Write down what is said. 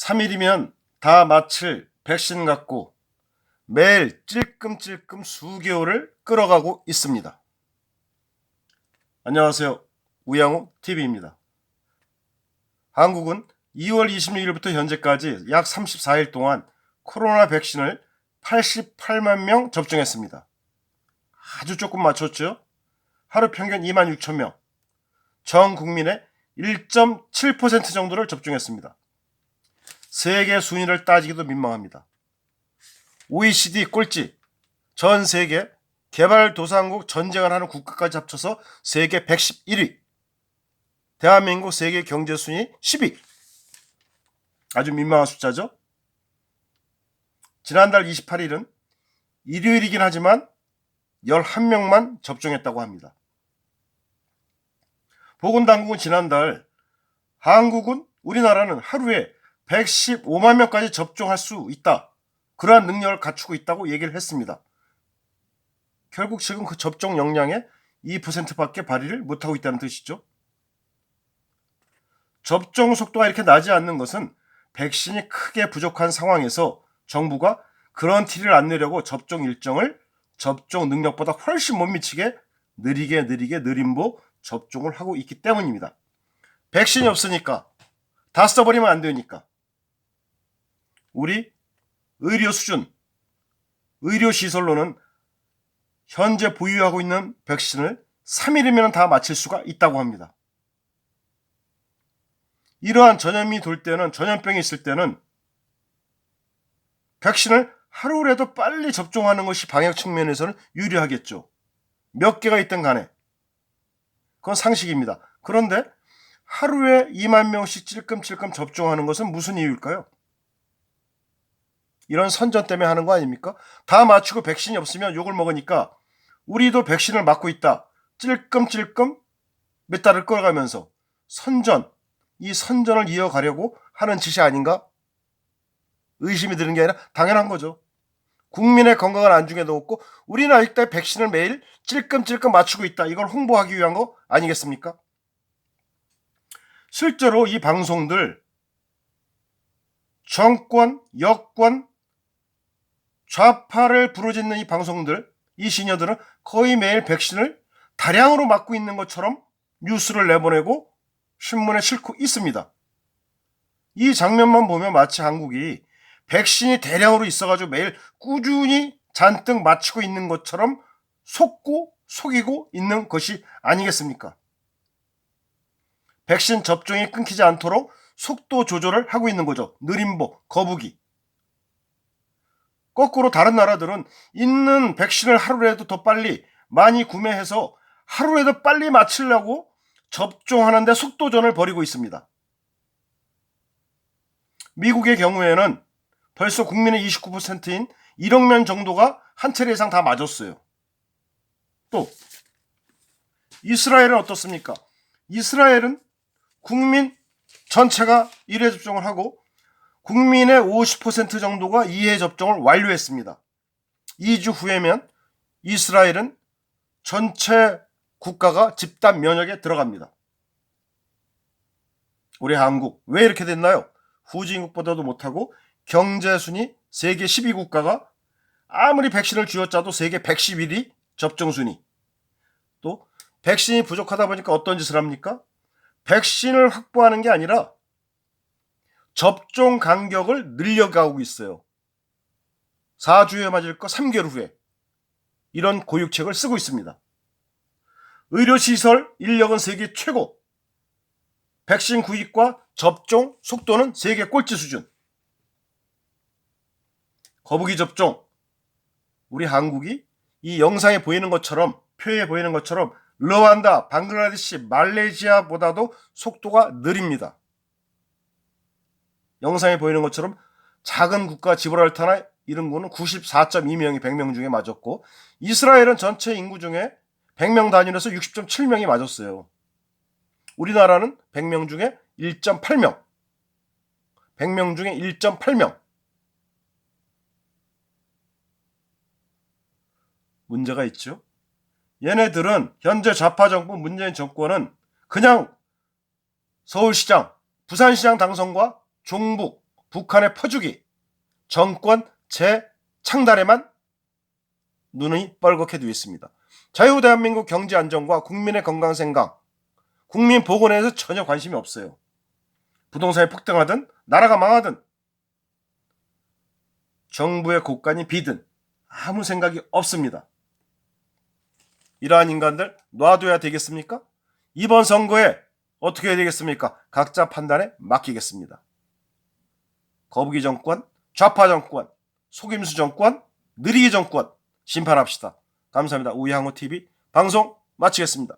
3일이면 다 마칠 백신 갖고 매일 찔끔찔끔 수개월을 끌어가고 있습니다. 안녕하세요. 우양우 TV입니다. 한국은 2월 26일부터 현재까지 약 34일 동안 코로나 백신을 88만 명 접종했습니다. 아주 조금 맞췄죠? 하루 평균 2만 6천 명, 전 국민의 1.7% 정도를 접종했습니다. 세계 순위를 따지기도 민망합니다. OECD 꼴찌, 전 세계 개발도상국 전쟁을 하는 국가까지 합쳐서 세계 111위, 대한민국 세계 경제 순위 10위. 아주 민망한 숫자죠. 지난달 28일은 일요일이긴 하지만 11명만 접종했다고 합니다. 보건당국은 지난달 우리나라는 하루에 115만 명까지 접종할 수 있다, 그러한 능력을 갖추고 있다고 얘기를 했습니다. 결국 지금 그 접종 역량의 2%밖에 발휘를 못하고 있다는 뜻이죠. 접종 속도가 이렇게 나지 않는 것은 백신이 크게 부족한 상황에서 정부가 그런 티를 안 내려고 접종 일정을 접종 능력보다 훨씬 못 미치게 느리게 느림보 접종을 하고 있기 때문입니다. 백신이 없으니까, 다 써버리면 안 되니까. 우리 의료시설로는 현재 보유하고 있는 백신을 3일이면 다 마칠 수가 있다고 합니다. 이러한 전염병이 있을 때는 백신을 하루라도 빨리 접종하는 것이 방역 측면에서는 유리하겠죠. 몇 개가 있든 간에. 그건 상식입니다. 그런데 하루에 2만 명씩 찔끔찔끔 접종하는 것은 무슨 이유일까요? 이런 선전 때문에 하는 거 아닙니까? 다 맞추고 백신이 없으면 욕을 먹으니까 우리도 백신을 맞고 있다, 찔끔찔끔 몇 달을 끌어가면서 이 선전을 이어가려고 하는 짓이 아닌가? 의심이 드는 게 아니라 당연한 거죠. 국민의 건강을 안중에 두었고 우리는 아직도 백신을 매일 찔끔찔끔 맞추고 있다, 이걸 홍보하기 위한 거 아니겠습니까? 실제로 이 방송들, 정권, 여권, 좌파를 부르짖는 이 방송들, 이 시녀들은 거의 매일 백신을 다량으로 맞고 있는 것처럼 뉴스를 내보내고 신문에 싣고 있습니다. 이 장면만 보면 마치 한국이 백신이 대량으로 있어가지고 매일 꾸준히 잔뜩 맞추고 있는 것처럼 속이고 있는 것이 아니겠습니까? 백신 접종이 끊기지 않도록 속도 조절을 하고 있는 거죠. 느림보, 거북이. 거꾸로 다른 나라들은 있는 백신을 하루라도 더 빨리 많이 구매해서 하루라도 빨리 맞추려고 접종하는데 속도전을 벌이고 있습니다. 미국의 경우에는 벌써 국민의 29%인 1억 명 정도가 한 차례 이상 다 맞았어요. 또 이스라엘은 어떻습니까? 이스라엘은 국민 전체가 1회 접종을 하고 국민의 50% 정도가 2회 접종을 완료했습니다. 2주 후에면 이스라엘은 전체 국가가 집단 면역에 들어갑니다. 우리 한국 왜 이렇게 됐나요? 후진국보다도 못하고 경제순위 세계 12국가가 아무리 백신을 쥐어짜도 세계 111위 접종순위. 또 백신이 부족하다 보니까 어떤 짓을 합니까? 백신을 확보하는 게 아니라 접종 간격을 늘려가고 있어요. 4주에 맞을 거 3개월 후에. 이런 고육책을 쓰고 있습니다. 의료시설 인력은 세계 최고. 백신 구입과 접종 속도는 세계 꼴찌 수준. 거북이 접종. 우리 한국이 이 영상에 보이는 것처럼, 표에 보이는 것처럼 르완다, 방글라데시, 말레이시아보다도 속도가 느립니다. 영상에 보이는 것처럼 작은 국가 지브랄타나 이런 거는 94.2명이 100명 중에 맞았고, 이스라엘은 전체 인구 중에 100명 단위로서 60.7명이 맞았어요. 우리나라는 100명 중에 1.8명. 100명 중에 1.8명. 문제가 있죠. 얘네들은 현재 좌파 정부 문재인 정권은 그냥 서울시장, 부산시장 당선과 종북, 북한의 퍼주기, 정권 재창달에만 눈이 뻘겋게 되어 있습니다. 자유대한민국 경제 안정과 국민의 건강 생각, 국민 보건에 대해서 전혀 관심이 없어요. 부동산이 폭등하든 나라가 망하든 정부의 곳간이 비든 아무 생각이 없습니다. 이러한 인간들 놔둬야 되겠습니까? 이번 선거에 어떻게 해야 되겠습니까? 각자 판단에 맡기겠습니다. 거북이 정권, 좌파 정권, 속임수 정권, 느리기 정권 심판합시다. 감사합니다. 우양호TV 방송 마치겠습니다.